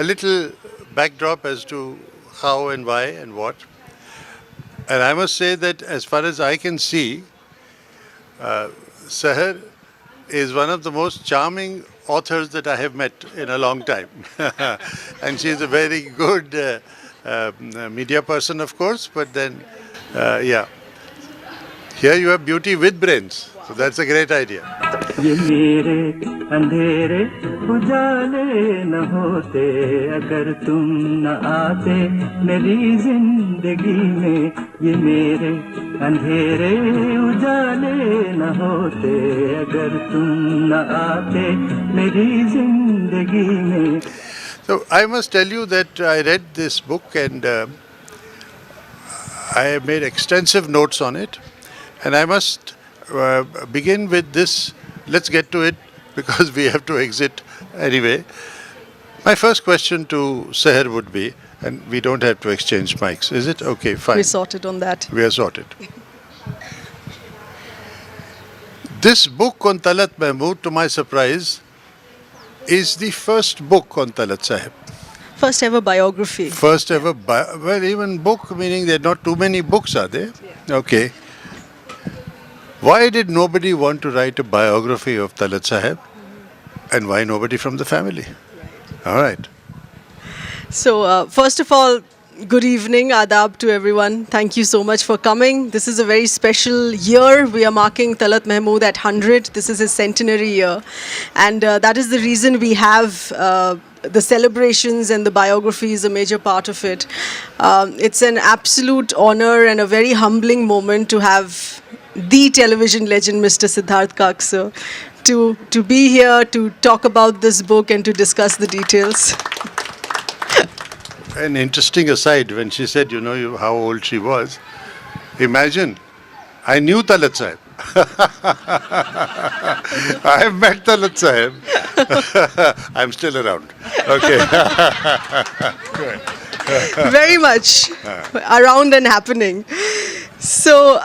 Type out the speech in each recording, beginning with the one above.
A little backdrop as to how and why and what. And I must say that as far as I can see, Seher is one of the most charming authors that I have met in a long time. And she is a very good media person, of course, but then, yeah. Here you have beauty with brains. So that's a great idea. ये मेरे अंधेरे उजाले न होते अगर तुम न आते मेरी जिंदगी में ये मेरे अंधेरे उजाले न होते अगर तुम न आते मेरी जिंदगी में. So I must tell you that I read this book and I made extensive notes on it. And I must begin with this. Let's get to it because we have to exit anyway. My first question to Seher would be, and we don't have to exchange mics, is it? Okay, fine. We're sorted on that. We are sorted. This book on Talat Mahmood, to my surprise, is the first book on Talat Sahib. First ever biography. First ever, well, even book, meaning there are not too many books, are there? Yeah. Okay. Why did nobody want to write a biography of Talat Sahib? And why nobody from the family? All right. So, first of all, good evening, adab to everyone. Thank you so much for coming. This is a very special year. We are marking Talat Mahmood at 100. This is his centenary year. And that is the reason we have the celebrations and the biography is a major part of it. It's an absolute honor and a very humbling moment to have the television legend, Mr. Siddharth Kak sir, to be here to talk about this book and to discuss the details. An interesting aside, when she said, how old she was, imagine, I knew Talat Sahib. I have met Talat Sahib. I'm still around. Okay. Very much around and happening. So,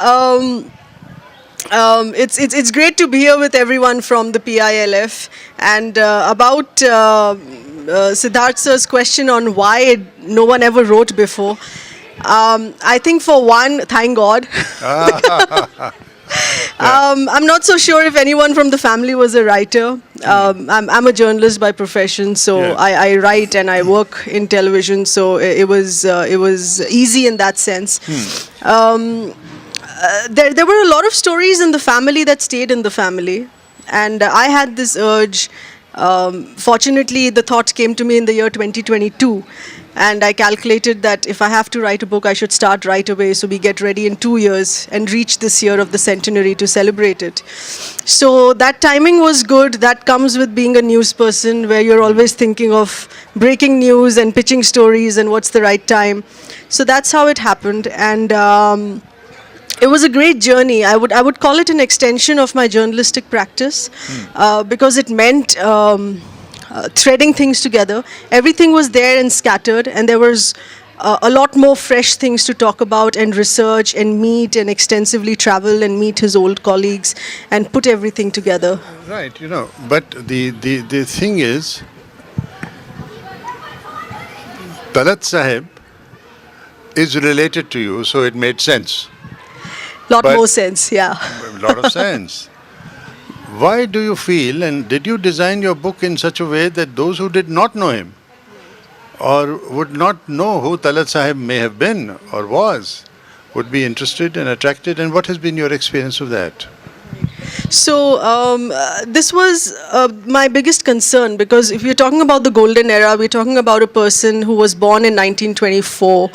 it's great to be here with everyone from the PILF and about Siddharth sir's question on why no one ever wrote before. I think for one, thank God. I'm not so sure if anyone from the family was a writer. I'm a journalist by profession, so Yeah. I write and I work in television. So it was easy in that sense. There were a lot of stories in the family that stayed in the family, and I had this urge. Fortunately, the thought came to me in the year 2022, and I calculated that if I have to write a book, I should start right away, so we get ready in 2 years and reach this year of the centenary to celebrate it. So that timing was good. That comes with being a news person, where you're always thinking of breaking news and pitching stories and what's the right time. So that's how it happened, and it was a great journey. I would call it an extension of my journalistic practice because it meant threading things together. Everything was there and scattered, and there was a lot more fresh things to talk about and research and meet and extensively travel and meet his old colleagues and put everything together. Right, but the thing is, Talat Sahib is related to you, so it made sense. Lot But- more sense, yeah. A lot of sense. Why do you feel, and did you design your book in such a way that those who did not know him or would not know who Talat Sahib may have been or was would be interested and attracted? And what has been your experience of that? So this was my biggest concern, because if we're talking about the golden era, we're talking about a person who was born in 1924.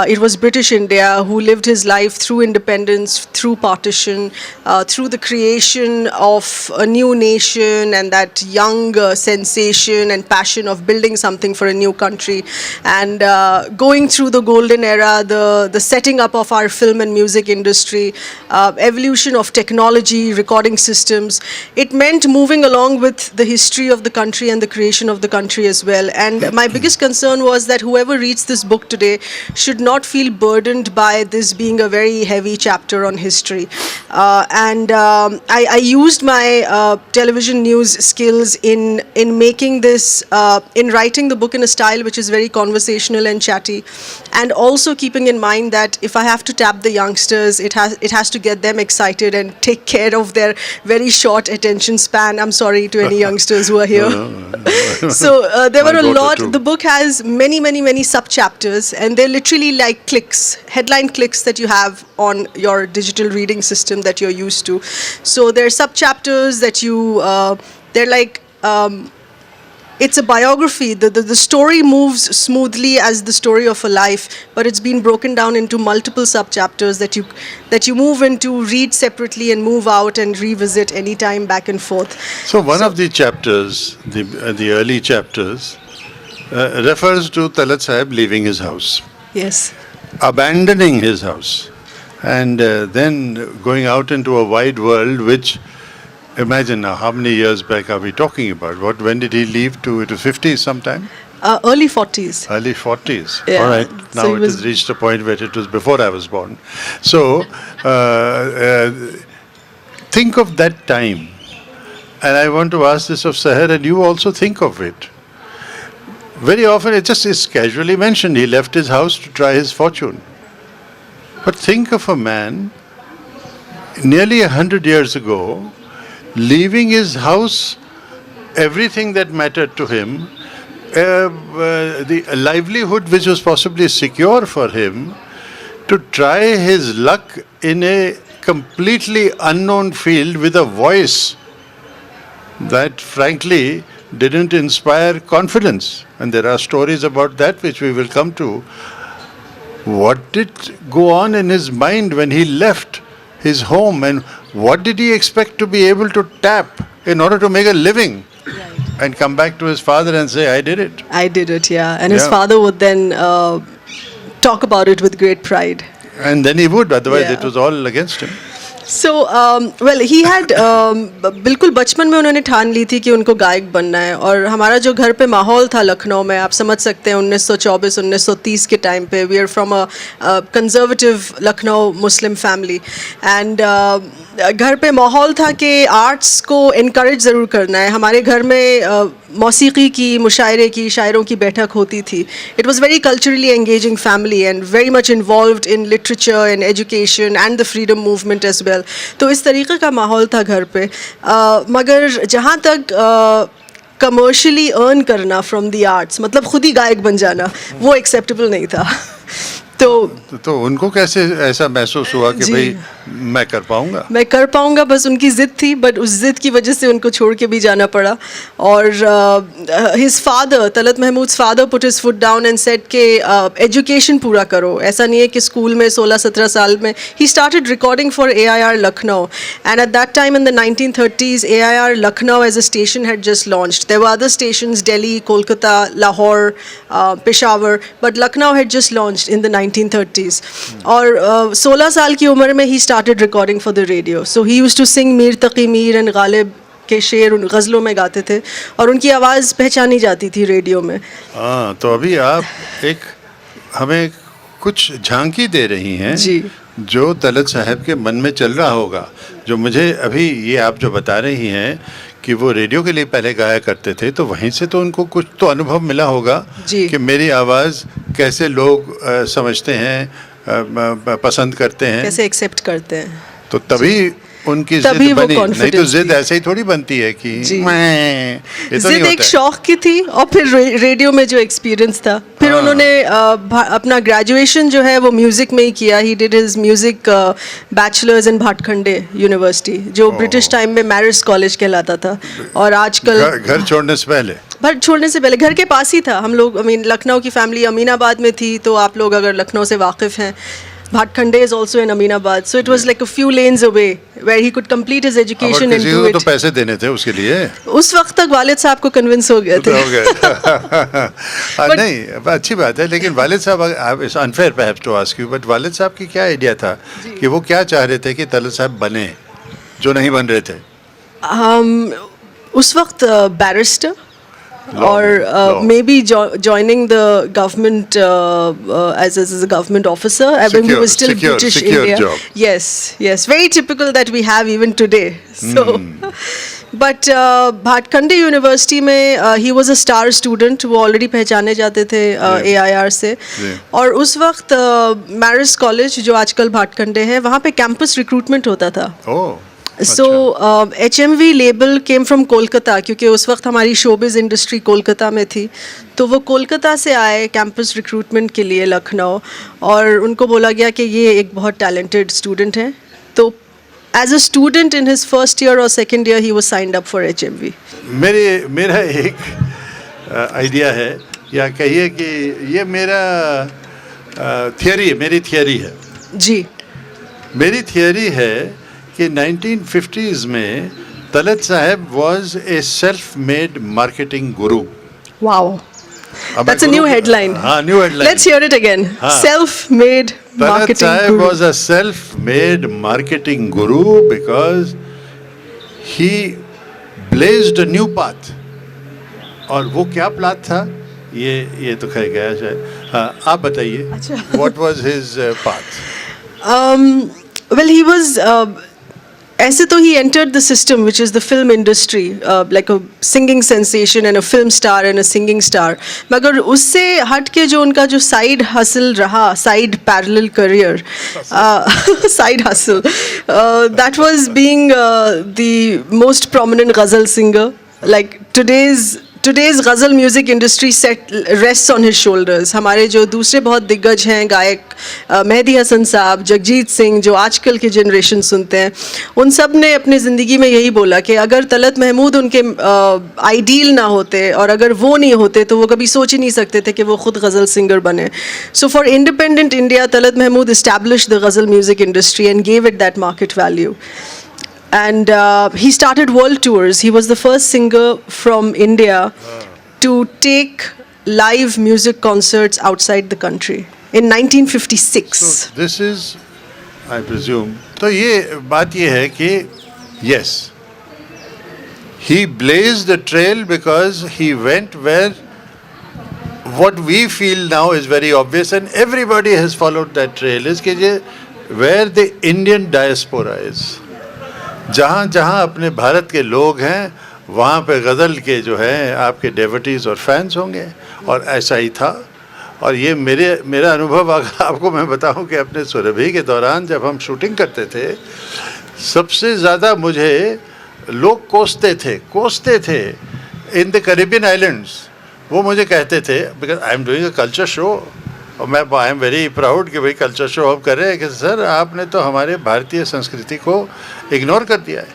It was British India, who lived his life through independence, through partition, through the creation of a new nation and that young sensation and passion of building something for a new country. And going through the golden era, the setting up of our film and music industry, evolution of technology, recording recording systems. It meant moving along with the history of the country and the creation of the country as well. And my biggest concern was that whoever reads this book today should not feel burdened by this being a very heavy chapter on history. I used my television news skills in making this, in writing the book in a style which is very conversational and chatty, and also keeping in mind that if I have to tap the youngsters, it has to get them excited and take care of their very short attention span. I'm sorry to any youngsters who are here. So there were My a daughter lot. too. The book has many sub chapters, and they're literally like clicks, headline clicks that you have on your digital reading system that you're used to. So there are sub chapters that you they're like it's a biography. The story moves smoothly as the story of a life, but it's been broken down into multiple sub chapters that you move into, read separately, and move out and revisit anytime back and forth. So one of the chapters, the early chapters, refers to Talat Sahib leaving his house, Yes. abandoning his house, and then going out into a wide world. Which, imagine now, how many years back are we talking about? When did he leave to? It was 50s sometime? Early 40s. Early 40s. Yeah. All right. So Now he it was- has reached a point where it was before I was born. So think of that time. And I want to ask this of Sahar, and you also think of it. Very often it just is casually mentioned. He left his house to try his fortune. But think of a man nearly 100 years ago leaving his house, everything that mattered to him, the livelihood which was possibly secure for him, to try his luck in a completely unknown field with a voice that frankly didn't inspire confidence. And there are stories about that which we will come to. What did go on in his mind when he left his home, and what did he expect to be able to tap in order to make a living? And come back to his father and say, I did it. I did it, yeah. And his Yeah. father would then talk about it with great pride. And then he would, otherwise Yeah. it was all against him. So, well, he had बिल्कुल बचपन में उन्होंने ठान ली थी कि उनको गायक बनना है. और हमारा जो घर पे माहौल था लखनऊ में, आप समझ सकते हैं 1924 1930 के टाइम पे, we are from a conservative Lucknow Muslim family, and घर पे माहौल था कि आर्ट्स को इनकरेज ज़रूर करना है. हमारे घर में मौसीकी की, मुशायरे की, शायरों की बैठक होती थी. It was very culturally engaging family and very much involved in literature and education and the freedom movement as well. तो इस तरीके का माहौल था घर पे. मगर जहाँ तक कमर्शियली अर्न करना फ्रॉम द आर्ट्स, मतलब खुद ही गायक बन जाना, वो एक्सेप्टेबल नहीं था. तो उनको कैसे ऐसा महसूस हुआ कि जी. भाई मैं कर पाऊंगा? मैं कर पाऊंगा, बस उनकी ज़िद थी, बट उस ज़िद की वजह से उनको छोड़ के भी जाना पड़ा. और his father, Talat Mahmood's father, put his foot down and said के एजुकेशन पूरा करो. ऐसा नहीं है कि स्कूल में 16-17 साल में. He started recording for AIR Lucknow, and at that time in the 1930s AIR Lucknow as a station had just launched. There were other stations, Delhi, Kolkata, Lahore, Peshawar, but Lucknow had just launched in the 1930s. और 16 साल की उम्र में ही started recording for the radio. So he used to sing Mir Taqi Mir and Ghalib के शेर उन गज़लों में गाते थे, और उनकी आवाज़ पहचानी जाती थी रेडियो में. हाँ, तो अभी आप एक हमें कुछ झांकी दे रही हैं जी. जो तलत साहब के मन में चल रहा होगा. जो मुझे अभी ये आप जो बता रही हैं कि वो रेडियो के लिए पहले गाया करते थे, तो वहीं से तो उनको कुछ तो अनुभव मिला होगा जी. कि मेरी आवाज़ कैसे लोग समझते हैं, पसंद करते हैं. कैसे एक्सेप्ट करते हैं. तो तभी उनकी तभी जिद वो बनी. नहीं तो confidence जिद थी. ऐसे ही थोड़ी बनती है कि जी. मैं, ये तो नहीं जिद एक होता है. शौक की थी, और फिर रेडियो में जो एक्सपीरियंस था, फिर हाँ. उन्होंने अपना ग्रेजुएशन जो है वो म्यूज़िक में ही किया. He did his music bachelors in Bhatkhande university, जो ब्रिटिश टाइम में मैरिज कॉलेज कहलाता था. और आजकल घर छोड़ने से पहले. घर छोड़ने से पहले घर के पास ही था. हम लोग, आई मीन, लखनऊ की फैमिली अमीनाबाद में थी, तो आप लोग अगर लखनऊ से वाकिफ़ हैं, Bhatkhande is also in Aminabad. So it was like a few lanes away where he could complete his uh education and किसी डू को तो इट. पैसे देने थे उसके लिए. उस वक्त तक वालिद साहब को कन्विंस हो गए तो थे. हो गए. But- नहीं, अब अच्छी बात है, लेकिन वालिद साहब, it's unfair perhaps to ask you, but वालिद साहब की क्या आइडिया था कि वो क्या चाह रहे थे कि तलत साहब बने, जो नहीं बन रहे थे? उस वक्त barrister Law. or maybe joining the government as a government officer. I mean, we were still British secure India. job. Yes, very typical that we have even today. So, but Bhatkhande University में he was a star student. वो already पहचाने जाते थे AIR से. और उस वक्त Marist College जो आजकल भाटखंडे है, वहाँ पे campus recruitment होता था. Oh. So HMV label came from Kolkata, क्योंकि उस वक्त हमारी शोबिज इंडस्ट्री कोलकाता में थी. तो वो कोलकाता से आए कैंपस रिक्रूटमेंट के लिए लखनऊ, और उनको बोला गया कि ये एक बहुत टैलेंटेड स्टूडेंट हैं. तो as a student in his first year और second year he was signed up for HMV. मेरा एक आइडिया है, या कहिए कि ये मेरा मेरी थियरी है. जी. मेरी थियरी है कि 1950s में तलत साहब was a self-made marketing guru. Wow. That's a new headline. हाँ, new headline. Let's hear it again. हाँ. Self-made Talat marketing Sahib guru. was a self-made marketing guru because he blazed a new path. और वो क्या path था? ये तो कह गया शायद. हाँ, आप बताइए. अच्छा. What was his path? Well, he was. ऐसे तो he entered the system, which is the film industry, like a singing sensation and a film star and a singing star. मगर उससे हट के जो उनका जो side hustle रहा, side parallel career, side hustle, that was being the most prominent ghazal singer. Like today's ghazal music industry rests on his shoulders. हमारे जो दूसरे बहुत दिग्गज हैं गायक, मेहदी हसन साहब, जगजीत सिंह, जो आजकल के जनरेशन सुनते हैं, उन सब ने अपनी ज़िंदगी में यही बोला कि अगर तलत महमूद उनके आइडियल ना होते और अगर वो नहीं होते तो वो कभी सोच ही नहीं सकते थे कि वो खुद गज़ल सिंगर बने. So for independent India, Talat Mahmood established the ghazal music industry and gave it that market value. And he started world tours. He was the first singer from India to take live music concerts outside the country in 1956. So this is, I presume. तो ये बात ये है कि yes, he blazed the trail because he went where what we feel now is very obvious and everybody has followed that trail, is कि where the Indian diaspora is. जहाँ जहाँ अपने भारत के लोग हैं वहाँ पे गज़ल के जो हैं आपके डेवोटीज़ और फैंस होंगे, और ऐसा ही था. और ये मेरा अनुभव अगर आपको मैं बताऊं कि अपने सुरभि के दौरान जब हम शूटिंग करते थे, सबसे ज़्यादा मुझे लोग कोसते थे इन द कैरिबियन आइलैंड्स. वो मुझे कहते थे, because I am doing a culture show, और मैं आई एम वेरी प्राउड कि भाई कल्चर शो आप कर रहे हैं, कि सर आपने तो हमारे भारतीय संस्कृति को इग्नोर कर दिया है.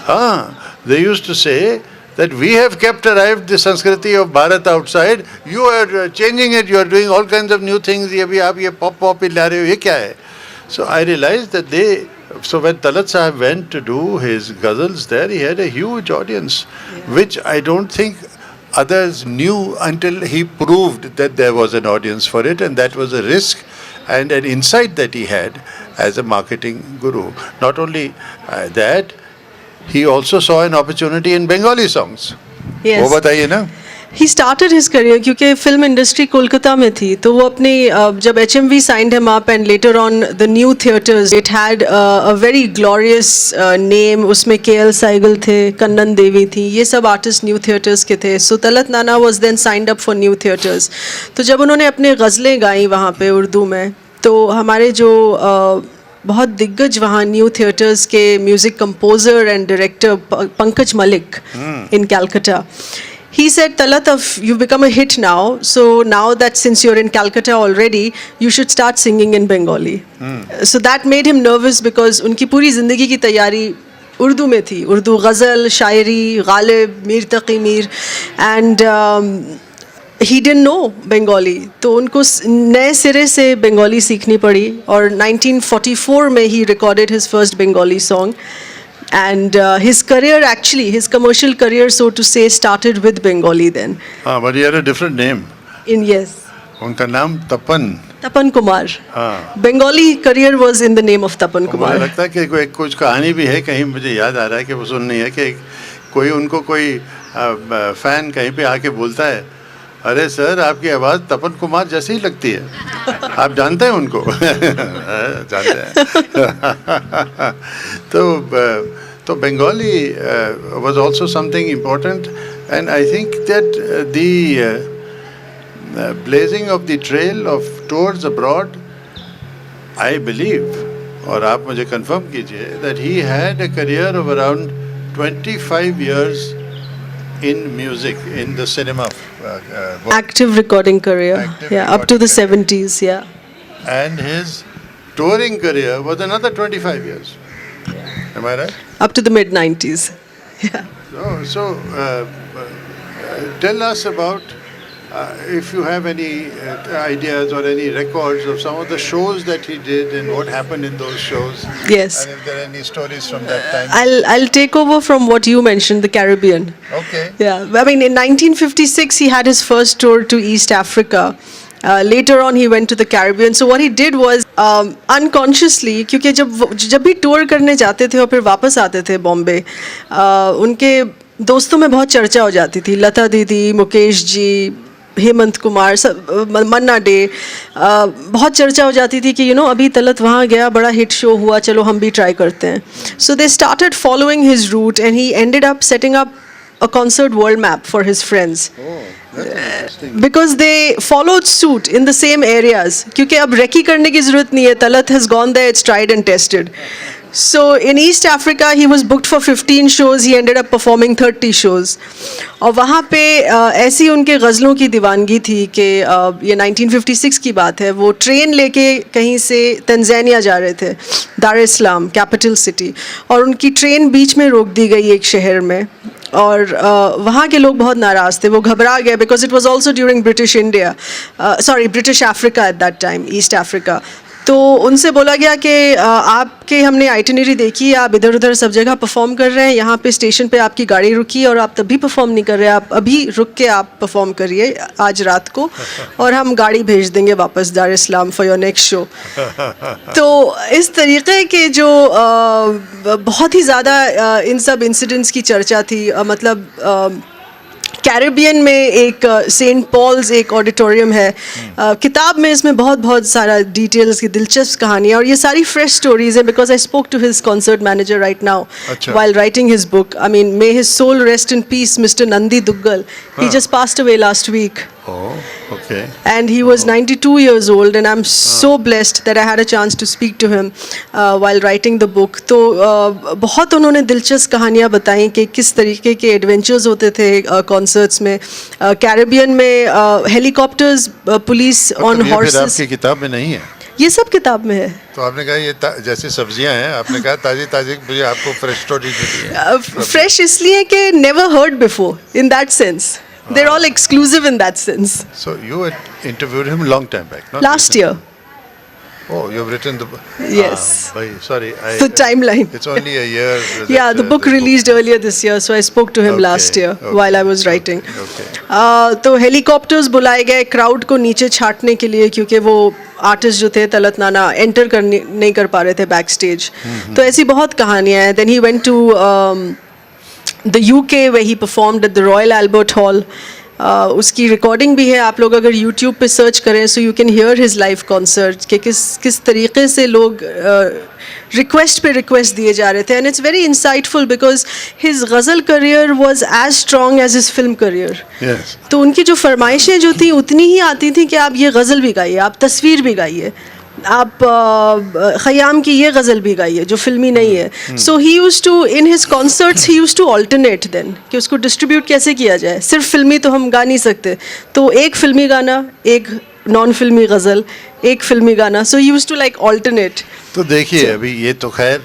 हाँ, दे यूज्ड टू से that we have kept alive the Sanskriti of Bharat outside. You are changing it. You are doing all kinds of new things. ये भी आप ये pop ही ला रहे हो, ये क्या है? So I realized that so when Talat Sahib went to do his ghazals there, he had a huge audience, which I don't think others knew until he proved that there was an audience for it, and that was a risk and an insight that he had as a marketing guru. Not only that, he also saw an opportunity in Bengali songs. Yes. वो बताइए ना. He started his career क्योंकि film industry Kolkata में थी, तो वो अपनी जब HMV signed him up and later on the new theatres, it had a very glorious name. उसमें KL Saigal थे, कन्नन देवी थी, ये सब आर्टिस्ट न्यू थिएटर्स के थे. So Talat Nana was then signed up for new theatres. तो जब उन्होंने अपने गज़लें गाई वहाँ पे उर्दू में, तो हमारे जो बहुत दिग्गज वहाँ न्यू थिएटर्स के music composer and director Pankaj Malik in Calcutta, he said, Talat, you've become a hit now, so now that since you're in Calcutta already, you should start singing in Bengali. So that made him nervous because उनकी पूरी ज़िंदगी की तैयारी उर्दू में थी, उर्दू गज़ल, शायरी, गालिब, मीर तकी Mir, and he didn't know Bengali. तो उनको नए सिरे से बंगाली सीखनी पड़ी, और 1944 में he recorded his first Bengali song. And his career, actually, his commercial career, so to say, started with Bengali then. But he had a different name. Yes. उनका नाम तपन Tapan Kumar. हाँ, Bengali career was in the name of Tapan मुझे Kumar. लगता है कि कोई कुछ कहानी भी है, कहीं मुझे याद आ रहा है कि वो सुननी है कि कोई उनको कोई फैन कहीं पे आके बोलता है, अरे सर आपकी आवाज़ तपन कुमार जैसी ही लगती है, आप जानते हैं उनको? जानते हैं। तो Bengali was also something important, and I think that the blazing of the trail of tours abroad, I believe, और आप मुझे confirm कीजिए, that he had a career of around 25 years in music, in the cinema world. Active recording career. Active Yeah, up to the recording career. 70s. Yeah. And his touring career was another 25 years. Am I right? Up to the mid 90s. Yeah. So tell us about if you have any ideas or any records of some of the shows that he did and what happened in those shows. Yes. And if there are any stories from that time. I'll take over from what you mentioned, the Caribbean. Okay. Yeah, I mean, in 1956, he had his first tour to East Africa. Later on, he went to the Caribbean. So what he did was unconsciously, क्योंकि जब भी tour करने जाते थे और फिर वापस आते थे बॉम्बे, उनके दोस्तों में बहुत चर्चा हो जाती थी, लता दीदी, मुकेश जी, हेमंत कुमार, मन्ना डे, बहुत चर्चा हो जाती थी कि अभी तलत वहाँ गया, बड़ा हिट शो हुआ, चलो हम भी ट्राई करते हैं. So they started following his route and he ended up setting up a concert world map for his friends. Oh, that's interesting. Because they followed suit in the same areas. क्योंकि अब recce करने की ज़रूरत नहीं है, Talat has gone there, it's tried and tested. So in East Africa, he was booked for 15 shows. He ended up performing 30 shows. और वहाँ पे ऐसी उनके गज़लों की दीवानगी थी कि ये 1956 की बात है, वो ट्रेन लेके कहीं से तंजानिया जा रहे थे, दार इस्लाम कैपिटल सिटी, और उनकी ट्रेन बीच में रोक दी गई एक शहर में, और वहाँ के लोग बहुत नाराज़ थे, वो घबरा गए, because it was also during British Africa eight that time, east Africa. तो उनसे बोला गया कि आपके हमने आइटिनरी देखी, आप इधर उधर सब जगह परफॉर्म कर रहे हैं, यहाँ पे स्टेशन पे आपकी गाड़ी रुकी और आप तब भी परफॉर्म नहीं कर रहे, आप अभी रुक के आप परफॉर्म करिए आज रात को और हम गाड़ी भेज देंगे वापस दार इस्लाम फॉर योर नेक्स्ट शो. तो इस तरीके के जो बहुत ही ज़्यादा इन सब इंसिडेंट्स की चर्चा थी. मतलब कैरिबियन में एक सेंट पॉल्स एक ऑडिटोरियम है, किताब में इसमें बहुत सारा डिटेल्स की दिलचस्प कहानियाँ, और ये सारी फ्रेश स्टोरीज हैं, because I spoke to his concert manager right now while writing his book. I mean, may his soul rest in peace, Mr. Nandi Duggal. He just passed away last week. Oh, okay. And he was 92 years old, and I'm so blessed that I had a chance to speak to him while writing the book. तो बहुत उन्होंने दिलचस्प कहानियाँ बताई कि किस तरीके के एडवेंचर्स होते थे कॉन्सर्ट्स में, कैरिबियन में हेलीकॉप्टर्स, पुलिस ऑन हॉर्सेस. आपकी किताब में नहीं है? ये सब किताब में है. तो आपने कहा ये जैसे सब्जियां हैं, आपने कहा ताजी मुझे आपको फ्रेश स्टोरी दी है. फ्रेश इसलिए कि never heard before in that sense. They're all exclusive in that sense. So you had interviewed him long time back, not Last recently. year. Oh, you've written the book. Yes. Sorry, The timeline. It's only a year. Yeah, the book released earlier this year, so I spoke to him last year while I was writing. Okay. तो helicopters बुलाए गए crowd को नीचे छाटने के लिए, क्योंकि वो artist जो थे तलत नाना एंटर नहीं कर पा रहे थे बैक स्टेज. तो ऐसी बहुत कहानियाँ हैं. Then he went to the UK where he performed at the Royal Albert Hall. उसकी रिकॉर्डिंग भी है, आप लोग अगर YouTube पे सर्च करें so you can hear his live concert कि किस तरीके से लोग रिक्वेस्ट पे रिक्वेस्ट दिए जा रहे थे. And it's very insightful because his ghazal career was as strong as his film career. तो उनकी जो फरमाइशें जो थी उतनी ही आती थी कि आप ये गज़ल भी गाइए, आप तस्वीर भी गाइए, आप ख़याम की ये गज़ल भी गाइए जो फिल्मी नहीं है. So he use to in his concerts he use to alternate then कि उसको डिस्ट्रीब्यूट कैसे किया जाए. सिर्फ फिल्मी तो हम गा नहीं सकते, तो एक फिल्मी गाना, एक नॉन फिल्मी गज़ल, एक फिल्मी गाना. सो he use to like alternate. तो देखिए अभी ये तो खैर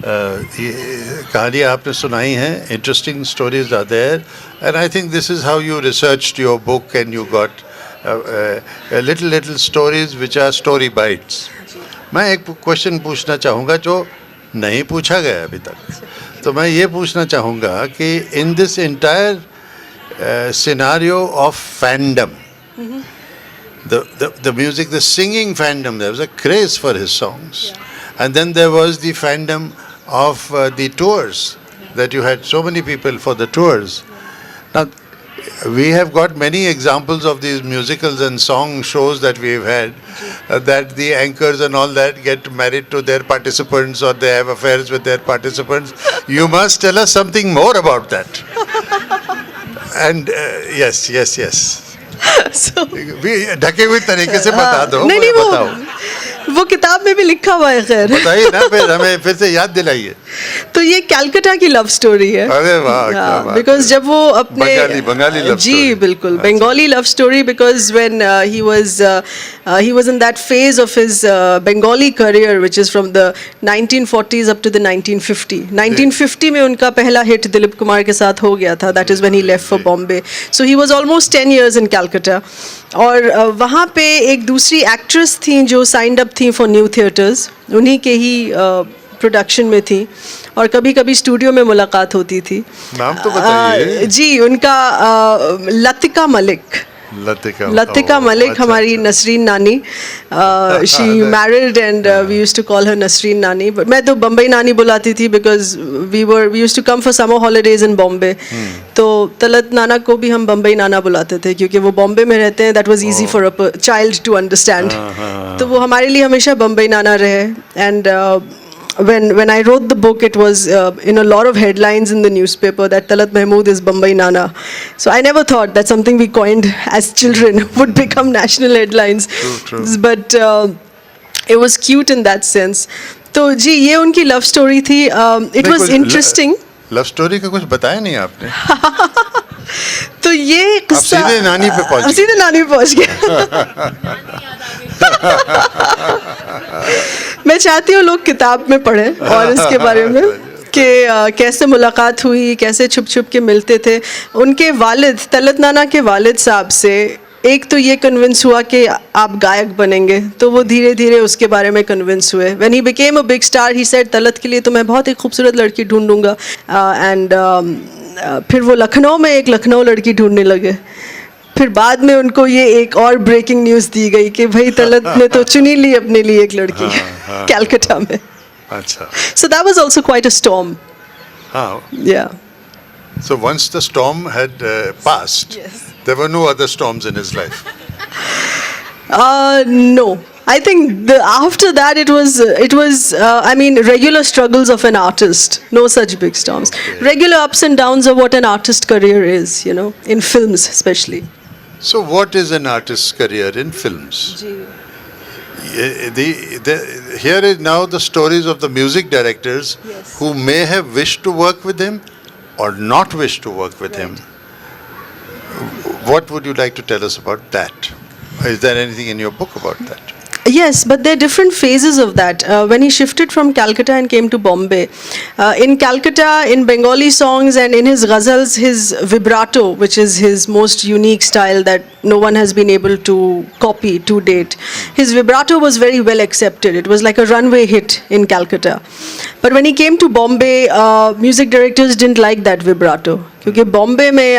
कहानी आपने सुनाई हैं, interesting stories are there, and I think this is how you researched your book and you got little stories which are story bites. मैं एक क्वेश्चन पूछना चाहूँगा जो नहीं पूछा गया अभी तक. तो मैं ये पूछना चाहूँगा कि in this entire scenario of fandom, the music, the singing fandom. There was a craze for his songs, and then there was the fandom of the tours. That you had so many people for the tours. Now, we have got many examples of these musicals and song shows that we've had, that the anchors and all that get married to their participants or they have affairs with their participants. You must tell us something more about that. And yes. So, ढके हुए तरीके से बता दो. नहीं नहीं बताओ. वो किताब में भी लिखा हुआ है खैर. बताइए ना, फिर हमें फिर से याद दिलाइए. तो ये कैलकाटा की लव स्टोरी है. अरे वाह, क्या बात. बिकॉज जब वो अपने बंगाली लव जी स्टोरी. बिल्कुल Bengali love story. Because when he was in that phase of his Bengali career, which is from the 1940s up to the 1950. 1950 में उनका पहला हिट दिलीप कुमार के साथ हो गया था. That is when he left for Bombay. So he was almost 10 years in Calcutta. और वहाँ पे एक दूसरी एक्ट्रेस थी जो साइंड अप थी फॉर न्यू थिएटर्स. उन्हीं के ही प्रोडक्शन में थी और कभी कभी स्टूडियो में मुलाकात होती थी. नाम तो बताइए. जी उनका लतिका मलिक. लतिका मलिक हमारी नसरीन नानी. She married and we used to call her Nasreen नानी. बट मैं तो बम्बई नानी बुलाती थी because we used to come for summer holidays in Bombay. तो तलत नाना को भी हम बम्बई नाना बुलाते थे क्योंकि वो बॉम्बे में रहते हैं. That was easy for a child to understand. तो वो हमारे लिए हमेशा बम्बई नाना रहे. And when I wrote the book, it was in a lot of headlines in the newspaper that Talat Mahmood is Bombay Nana. So I never thought that something we coined as children would become national headlines. True. But it was cute in that sense. तो जी ये उनकी love story थी. It was interesting. Love story का कुछ बताया नहीं आपने. तो ये किस्सा सीधे नानी पे पहुंच गए. सीधे नानी पे पहुंच गया. मैं चाहती हूँ लोग किताब में पढ़ें और इसके बारे में कि कैसे मुलाकात हुई, कैसे छुप छुप के मिलते थे. उनके वालिद तलत नाना के वालिद साहब से एक तो ये कन्विंस हुआ कि आप गायक बनेंगे. तो वो धीरे धीरे उसके बारे में कन्विंस हुए. When he became a big star he said Talat के लिए तो मैं बहुत एक खूबसूरत लड़की ढूंढूंगा. एंड फिर वो लखनऊ में एक लखनऊ लड़की ढूंढने लगे. फिर बाद में उनको ये एक और ब्रेकिंग न्यूज़ दी गई कि भाई तलत ने तो चुनी ली अपने लिए एक लड़की कैलकाटा में. अच्छा. So that was also quite a storm. हाँ. Yeah. So once the storm had passed, Yes. there were no other storms in his life. No. I think after that it was I mean regular struggles of an artist. No such big storms. Okay. Regular ups and downs of what an artist career is, you know, in films especially. So what is an artist's career in films? Here is now the stories of the music directors Yes. who may have wished to work with him or not wished to work with him. What would you like to tell us about that? Is there anything in your book about that? Yes, but there are different phases of that. When he shifted from Calcutta and came to Bombay, in Calcutta, in Bengali songs and in his ghazals, his vibrato, which is his most unique style that no one has been able to copy to date, his vibrato was very well accepted. It was like a runway hit in Calcutta. But when he came to Bombay, music directors didn't like that vibrato. क्योंकि बॉम्बे में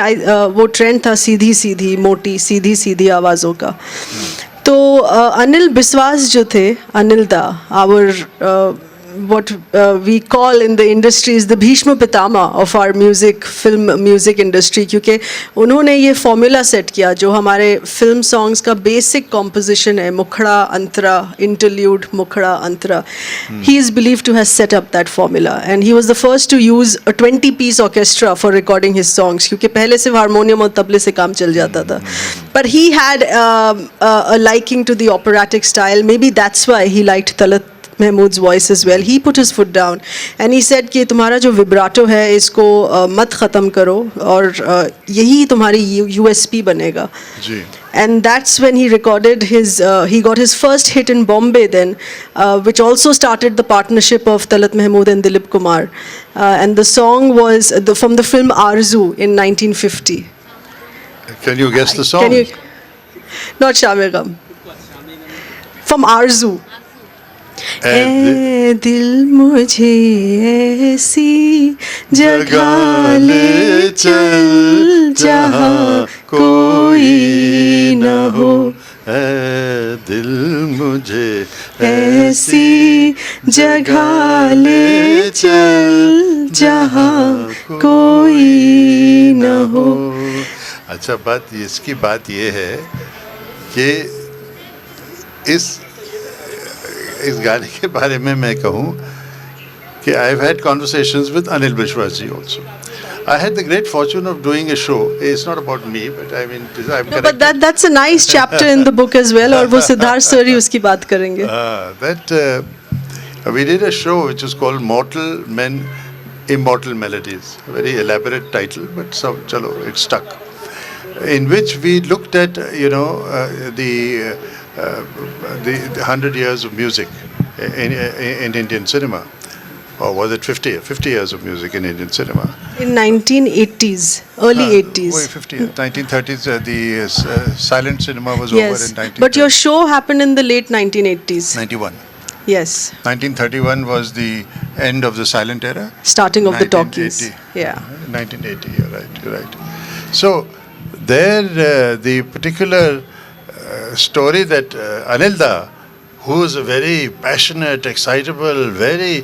वो trend था सीधी सीधी मोटी सीधी सीधी आवाज़ों का. तो अनिल बिस्वास जो थे, अनिल दा, our what we call in the industry is the Bhishma Pitama of our film music industry, क्योंकि उन्होंने ये फॉर्मूला सेट किया जो हमारे फिल्म सॉन्ग्स का बेसिक कॉम्पोजिशन है, मुखड़ा अंतरा, इंटरल्यूड मुखड़ा अंतरा. He is believed to have set up that formula and he was the first to use a 20-piece orchestra for recording his songs, क्योंकि पहले सिर्फ हारमोनियम और तबले से काम चल जाता था. But he had a liking to the operatic style. Maybe that's why he liked Talat Mahmood's voice as well. He put his foot down and he said कि तुम्हारा जो विब्राटो है इसको मत ख़त्म करो और यही तुम्हारी USP बनेगा. जी. And that's when he recorded he got his first hit in Bombay then, which also started the partnership of Talat Mahmood and Dilip Kumar. And the song was from the film Arzu in 1950. Can you guess the song? Can you? Not Shame Gum. From Arzu. ए दिल मुझे ऐसी जगह ले चल जहाँ कोई न हो. दिल मुझे ऐसी जगह ले चल जहाँ कोई न हो. अच्छा, इसकी बात ये है कि इस गाने के बारे में मैं कहूँ कि I have had conversations with Anil Bishwas ji also. I had the great fortune of doing a show. It's not about me, but I mean, I'm No, but that's a nice chapter in the book as well. और वो Siddharth sir ही उसकी बात करेंगे. We did a show which was called Mortal Men, Immortal Melodies. A very elaborate title, but so chalo, it stuck. In which we looked at, the 100 years of music in Indian cinema. Or was it 50? 50 years of music in Indian cinema. In 1980s, early 80s. 1930s, the silent cinema was over in Yes, 1930s. but your show happened in the late 1980s. 91. Yes, 1931 was the end of the silent era. starting of the talkies. 1980. Yeah. 1980, you're right. So, there, the particular story that Anilda, who is a very passionate, excitable, very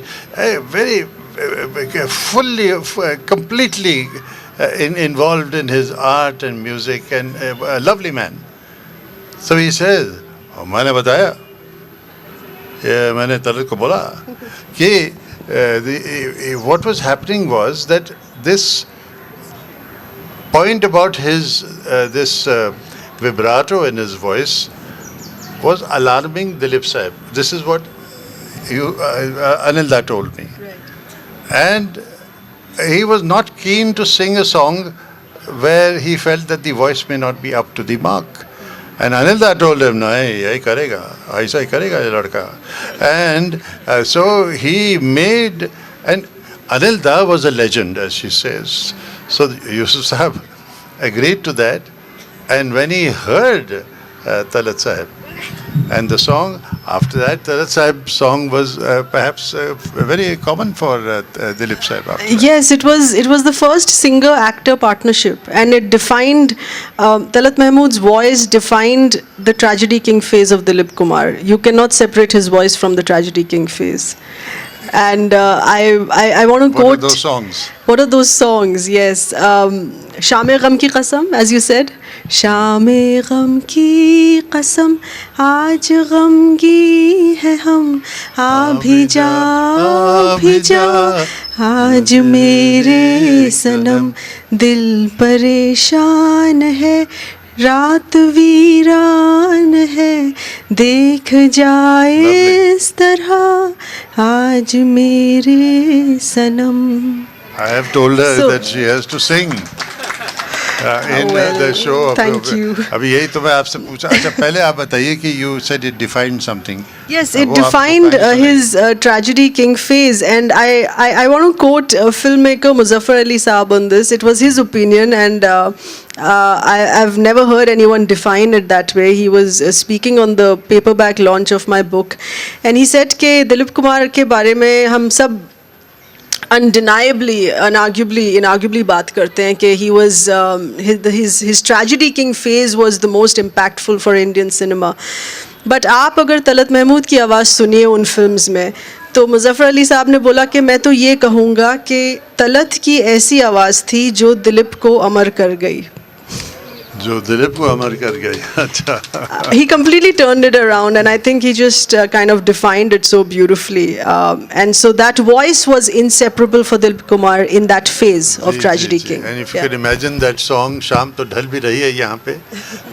fully, completely involved in his art and music, and a lovely man. So he says, मैंने बताया, मैंने तलत को बोला कि what was happening was that this point about his this vibrato in his voice was alarming Dilip Sahib. This is what Anilda told me. Right. And he was not keen to sing a song where he felt that the voice may not be up to the mark. And Anilda told him, nahi, yahi karega, aisa hi karega ye ladka. And so he made, and Anilda was a legend, as she says. So Yusuf Sahib agreed to that. And when he heard Talat Sahib and the song, after that, Talat Sahib's song was perhaps very common for Dilip Sahib. After that. Yes, it was the first singer-actor partnership, and it defined Talat Mahmood's voice defined the Tragedy King phase of Dilip Kumar. You cannot separate his voice from the Tragedy King phase. And I want to quote. What are those songs? What are those songs? Yes, Shame Gham Ki Qasam, as you said. Shame Gham Ki Qasam, Aaj Ghamgi hai hum, Abhi ja, Aaj mere sanam, Dil pareshan hai, रात वीरान है, देख जाए इस तरह आज मेरे सनम. I have told her that she has to sing in the show. Thank you. अभी यही तो मैं आपसे पूछा. अच्छा, पहले आप बताइए कि you said it defined something. Yes, it defined his Tragedy King phase, and I want to quote filmmaker Muzaffar Ali Saab on this. It was his opinion, and I've never heard anyone define it that way. He was speaking on the paperback launch of my book, and he said कि दिलीप कुमार के बारे में हम सब undeniably, inarguably बात करते हैं कि he was his Tragedy King phase was the most impactful for Indian cinema. But आप अगर तलत महमूद की आवाज़ सुनिए उन फिल्म्स में, तो मुज़फ़्फ़र अली साहब ने बोला कि मैं तो ये कहूँगा कि तलत की ऐसी आवाज़ थी जो दिलीप को अमर कर गई. जो दिलीप को अमर कर गई. अच्छा. He completely turned it around, and I think he just kind of defined it so beautifully. And so that voice was inseparable for Dilip Kumar in that phase of Tragedy King. And if you can imagine that song, Sham to ढल भी रही है यहाँ पे,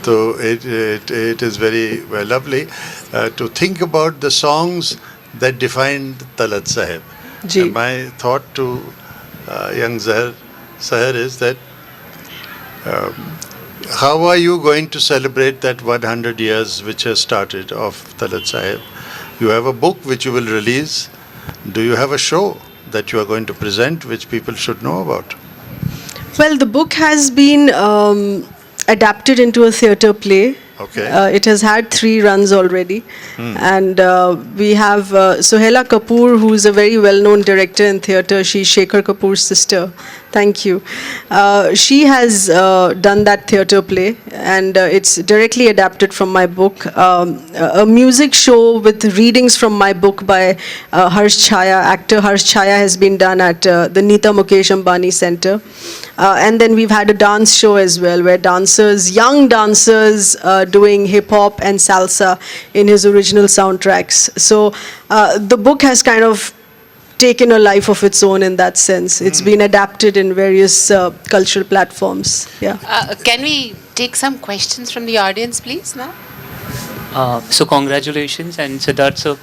तो it is very lovely to think about the songs that defined Talat Sahib. Ji. And my thought to young Sahar is that how are you going to celebrate that 100 years which has started of Talat Sahib? You have a book which you will release. Do you have a show that you are going to present which people should know about? Well, the book has been adapted into a theatre play. Okay. It has had 3 runs already. And we have Sohela Kapoor, who is a very well-known director in theatre. She's Shekhar Kapoor's sister. Thank you. She has done that theatre play, and it's directly adapted from my book. A music show with readings from my book by Harsh Chaya, actor Harsh Chaya, has been done at the Nita Mukesh Ambani Center. And then we've had a dance show as well, where dancers, young dancers, doing hip hop and salsa in his original soundtracks. So the book has kind of taken a life of its own in that sense. It's been adapted in various cultural platforms. Yeah. Can we take some questions from the audience, please, now? So congratulations, and Siddharth sir,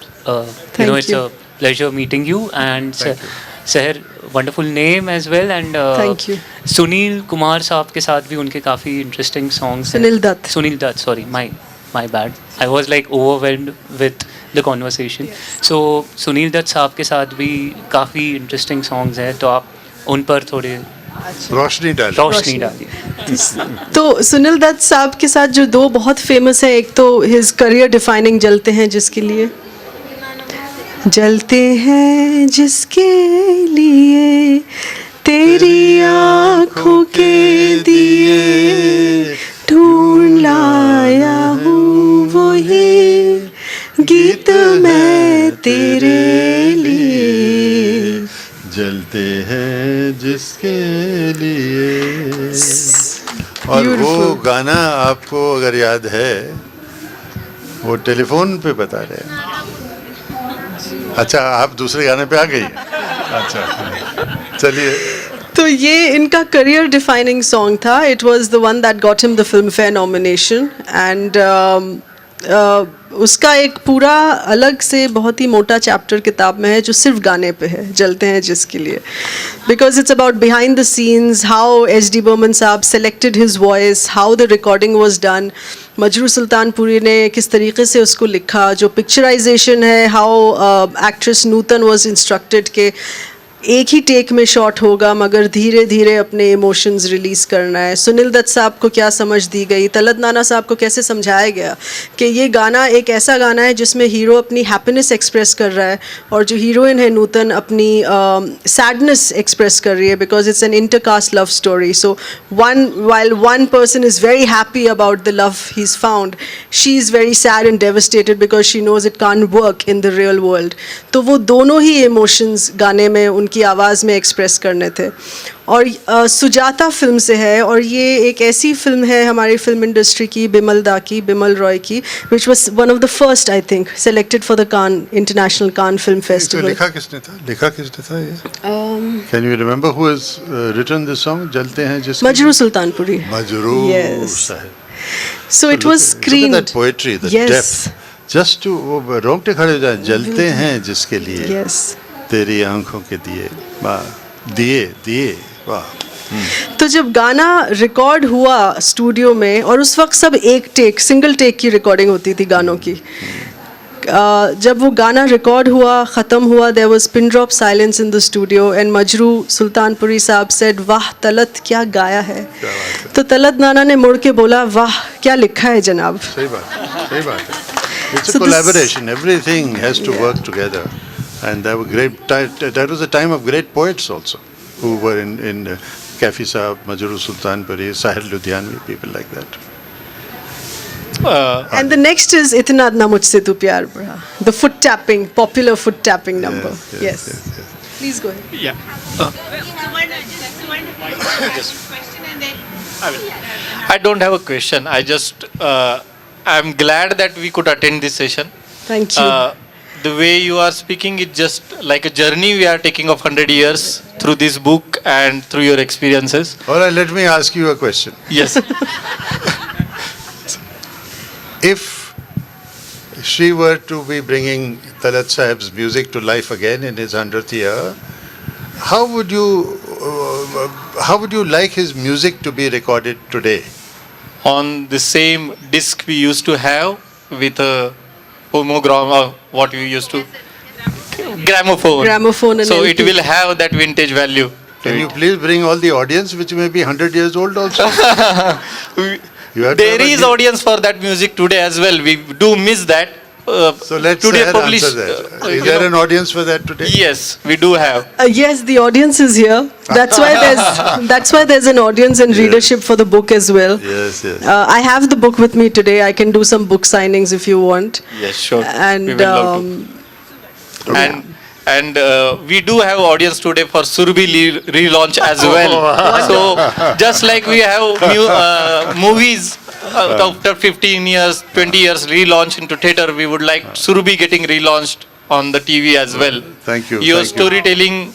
Thank it's you. a pleasure meeting you, and Thank you. Seher, wonderful name as well, and Thank you. Sunil Kumar साहब के साथ भी उनके काफ़ी interesting songs हैं. Sunil Dutt. Sunil Dutt, sorry, my bad. I was like overwhelmed with the conversation. So Sunil Dutt साहब के साथ भी काफ़ी interesting songs हैं, तो आप उन पर थोड़े रोशनी डालें. रोशनी डालिए. तो सुनील दत्त साहब के साथ जो दो बहुत फेमस है, एक तो हिज करियर डिफाइनिंग जलते हैं जिसके लिए, जलते हैं जिसके लिए तेरी आँखों के दिए ढूंढ लाया हूँ वही गीत मैं तेरे लिए. जलते हैं जिसके लिए. और वो Beautiful. गाना आपको अगर याद है, वो टेलीफोन पे बता रहे हैं. अच्छा, आप दूसरे गाने पे आ गई. अच्छा, चलिए. तो ये इनका करियर डिफाइनिंग सॉन्ग था. It was the one that got him the film fair nomination, and उसका एक पूरा अलग से बहुत ही मोटा चैप्टर किताब में है जो सिर्फ गाने पे है, जलते हैं जिसके लिए, because it's about behind the scenes, how SD. Burman sahab selected his voice, how the recording was done, Majrooh Sultanpuri ने किस तरीके से उसको लिखा, जो पिक्चराइजेशन है, how actress Nutan was instructed के एक ही टेक में शॉट होगा मगर धीरे धीरे अपने इमोशंस रिलीज़ करना है. सुनील दत्त साहब को क्या समझ दी गई, तलत नाना साहब को कैसे समझाया गया कि ये गाना एक ऐसा गाना है जिसमें हीरो अपनी हैप्पीनेस एक्सप्रेस कर रहा है और जो हीरोइन है नूतन अपनी सैडनेस एक्सप्रेस कर रही है, because it's an intercaste love story. So while one person is very happy about the love he's found, she is very sad and devastated because she knows it can't work in the real world. तो वो दोनों ही emotions गाने में उनकी आवाज़ में express करने थे. और सुजाता फिल्म से है, और ये एक ऐसी फिल्म है हमारी फिल्म इंडस्ट्री की, बिमल रॉय की, which was one of the first I think selected for the Cannes international Cannes film इसको फेस्टिवल. लिखा किसने था ये? Can you remember who has written this song, जलते हैं जिसके लिए? मजरू सुल्तानपुरी. मजरू Yes. साहब. So it was Look at screened. that poetry, the Yes. depth. Just to वो रोंगटे खड़े हो जाए, जलते हैं जिसके लिए Yes. तेरी आंखों के दिए, वाह, दिए, वाह. तो जब गाना रिकॉर्ड हुआ स्टूडियो में, और उस वक्त सब एक टेक, सिंगल टेक की रिकॉर्डिंग होती थी गानों की, जब वो गाना रिकॉर्ड हुआ, ख़त्म हुआ, there was pin drop silence in the studio, and Majrooh Sultanpuri साहब सेड, वाह तलत क्या गाया है. तो तलत नाना ने मुड़ के बोला, वाह क्या लिखा है जनाब. सही बात है. It's a So this- collaboration. Everything has to work together, and that was a time of great poets also, who were in Kafi Saab, Majru Sultanpuri, Sahil Ludhianvi, people like that. And the next is Itna Na Mujhse Tu Pyar Bada, the foot tapping, popular foot tapping number. Yes. Please go ahead. Yeah. I don't have a question. I just I'm glad that we could attend this session. Thank you. The way you are speaking is just like a journey we are taking of 100 years through this book and through your experiences. All right, let me ask you a question. Yes. If she were to be bringing Talat Sahib's music to life again in his 100th year, how would you like his music to be recorded today? On the same disc we used to have with a homogram, what we used to gramophone. Gramophone and so LP. it will have that vintage value. Can you please bring all the audience, which may be 100 years old also? You have to There have a is new- audience for that music today as well. We do miss that. So let's today Seher published. answer that. Is you there know, an audience for that today? Yes, we do have. Yes, the audience is here. That's why there's an audience and readership for the book as well. Yes, yes. I have the book with me today. I can do some book signings if you want. Yes, sure. And we will love to. And we do have audience today for Surbi relaunch as well. So just like we have movies after 15 years, 20 years relaunch into theatre, we would like Surbi getting relaunched on the TV as well. Thank you. Your thank you. storytelling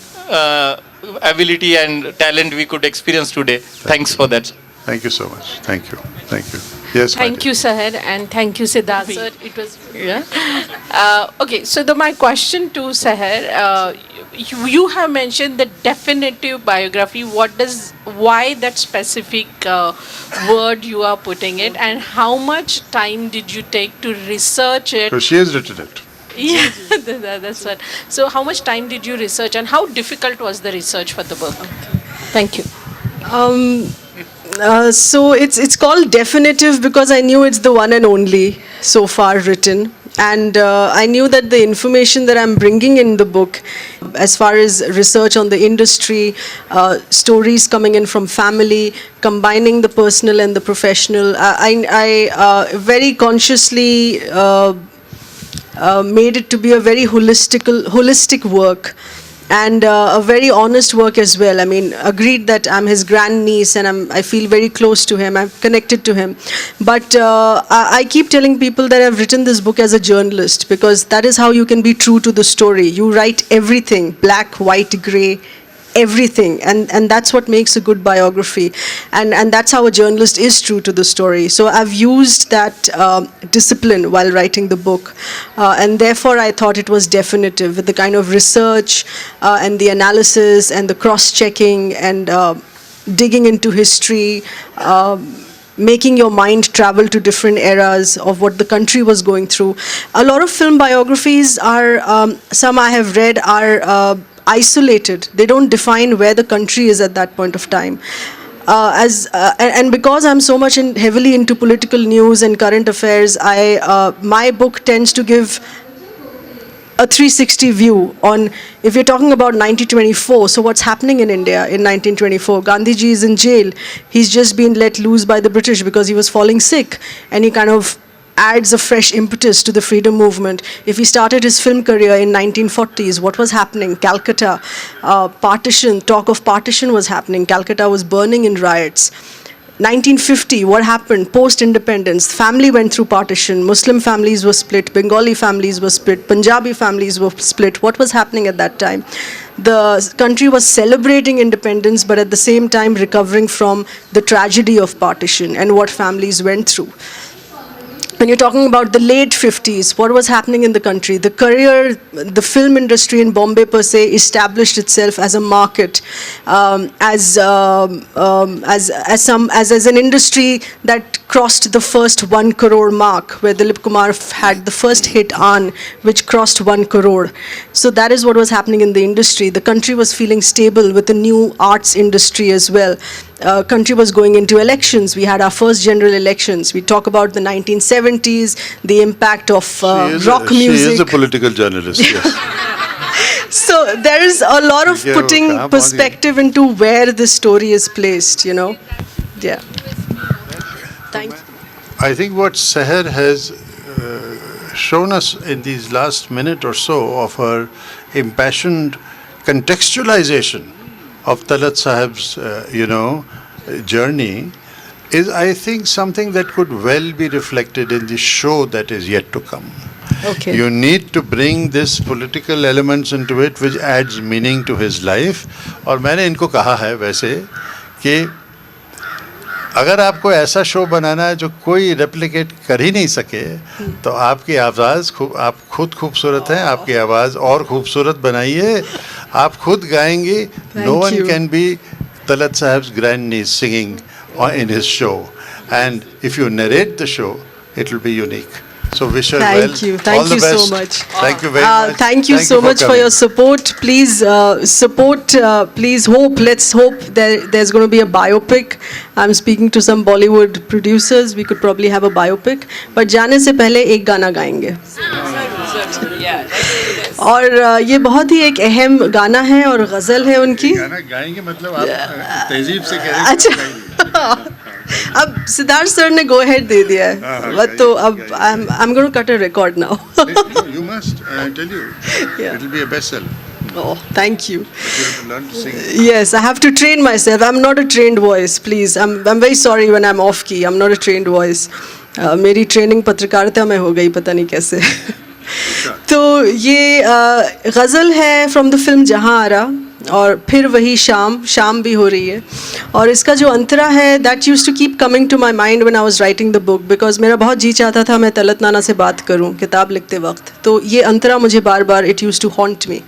ability and talent we could experience today. Thanks for that. Thank you so much. Thank you. Thank you. Yes, Thank Madhu. you, Seher, and thank you, Siddharth. Sir, it was okay. So my question to Seher, you have mentioned the definitive biography. Why that specific word you are putting it, and how much time did you take to research it? So she has written it. Yeah, that's what. So how much time did you research, and how difficult was the research for the book? Thank you. So it's called definitive because I knew it's the one and only so far written. And I knew that the information that I'm bringing in the book, as far as research on the industry, stories coming in from family, combining the personal and the professional, I very consciously made it to be a very holistic work. And a very honest work as well. I mean, agreed that I'm his grandniece and I feel very close to him. I'm connected to him. But I keep telling people that I've written this book as a journalist because that is how you can be true to the story. You write everything, black, white, grey, everything, and that's what makes a good biography, and that's how a journalist is true to the story. So I've used that discipline while writing the book, and therefore I thought it was definitive with the kind of research and the analysis and the cross-checking and digging into history, making your mind travel to different eras of what the country was going through. A lot of film biographies are, some I have read are isolated. They don't define where the country is at that point of time. And because I'm so much heavily into political news and current affairs, my book tends to give a 360 view on, if you're talking about 1924, so what's happening in India in 1924? Gandhiji is in jail. He's just been let loose by the British because he was falling sick, and he kind of adds a fresh impetus to the freedom movement. If he started his film career in 1940s, what was happening? Calcutta, partition, talk of partition was happening. Calcutta was burning in riots. 1950, what happened? Post-independence, family went through partition. Muslim families were split, Bengali families were split, Punjabi families were split. What was happening at that time? The country was celebrating independence, but at the same time recovering from the tragedy of partition and what families went through. When you're talking about the late 50s, what was happening in the country? The film industry in Bombay per se established itself as a market, as an industry that crossed the first 1 crore mark, where Dilip Kumar had the first hit on, which crossed 1 crore. So that is what was happening in the industry. The country was feeling stable with the new arts industry as well. Country was going into elections. We had our first general elections. We talk about the 1970s, the impact of rock music. She is a political journalist, yes. So there is a lot of putting perspective into where this story is placed, you know. Yeah. Thank you. I think what Seher has shown us in these last minute or so of her impassioned contextualization of Talat Sahib's, journey is, I think, something that could well be reflected in the show that is yet to come. Okay. You need to bring this political elements into it, which adds meaning to his life. और मैंने इनको कहा है वैसे कि अगर आपको ऐसा शो बनाना है जो कोई रेप्लिकेट कर ही नहीं सके, तो आपकी आवाज़ आप खुद खूबसूरत हैं, आपकी आवाज़ और खूबसूरत बनाइए, आप खुद गाएंगी. No one can be Talat Sahib's grandniece singing in his show, and if you narrate the show, it will be unique. So wish her well. Thank you. All Thank the you best. so much. Thank you very much. Thank you so much for coming. your support. Please support. Please hope. Let's hope there's going to be a biopic. I'm speaking to some Bollywood producers. We could probably have a biopic. But जाने से पहले एक गाना गाएंगे. Yeah, let's do this. और ये बहुत ही एक अहम गाना है और गज़ल है उनकी. गाना गाएंगे मतलब आप तहजीब से कह रहे हैं. अच्छा. अब सिद्धार्थ सर ने गो अहेड दे दिया है. बट तो अब I am going to cut a record now. You must, I tell you, Yeah. it will be a bestseller. Oh, thank you. You have to learn to sing. Yes, I have to train myself. I'm not a trained voice, please. I'm very sorry when I'm off key. I'm not a trained voice. मेरी training पत्रकारिता में हो गई, पता नहीं कैसे. तो ये गज़ल है फ्रॉम द फिल्म जहाँ आरा, और फिर वही शाम भी हो रही है. और इसका जो अंतरा है that used to keep coming to my mind when I was writing the book, because मेरा बहुत जी चाहता था मैं तलत नाना से बात करूं किताब लिखते वक्त. तो ये अंतरा मुझे बार बार इट यूज्ड टू हॉन्ट मी.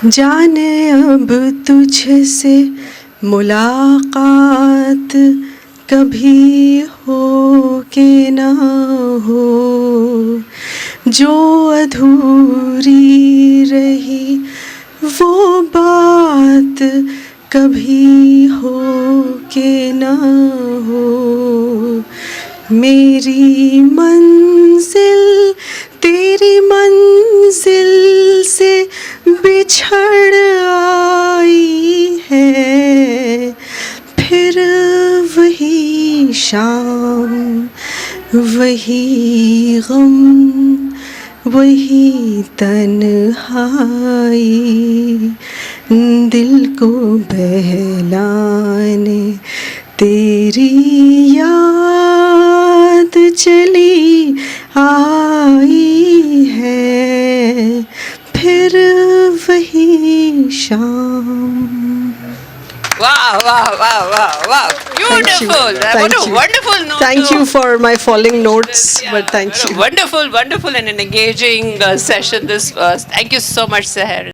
जाने अब तुझसे मुलाकात कभी हो के ना हो, जो अधूरी रही वो बात कभी हो के ना हो. मेरी मंजिल तेरी मंजिल से बिछड़ आई है, फिर वही शाम वही गम वही तन्हाई, दिल को बहलाने तेरी याद चली आई है, फिर वही शाम. Wow, wow, wow, wow, wow. Beautiful. What a wonderful note. Thank you for my falling notes, but thank you. Wonderful, wonderful and an engaging session this was. Thank you so much, Seher.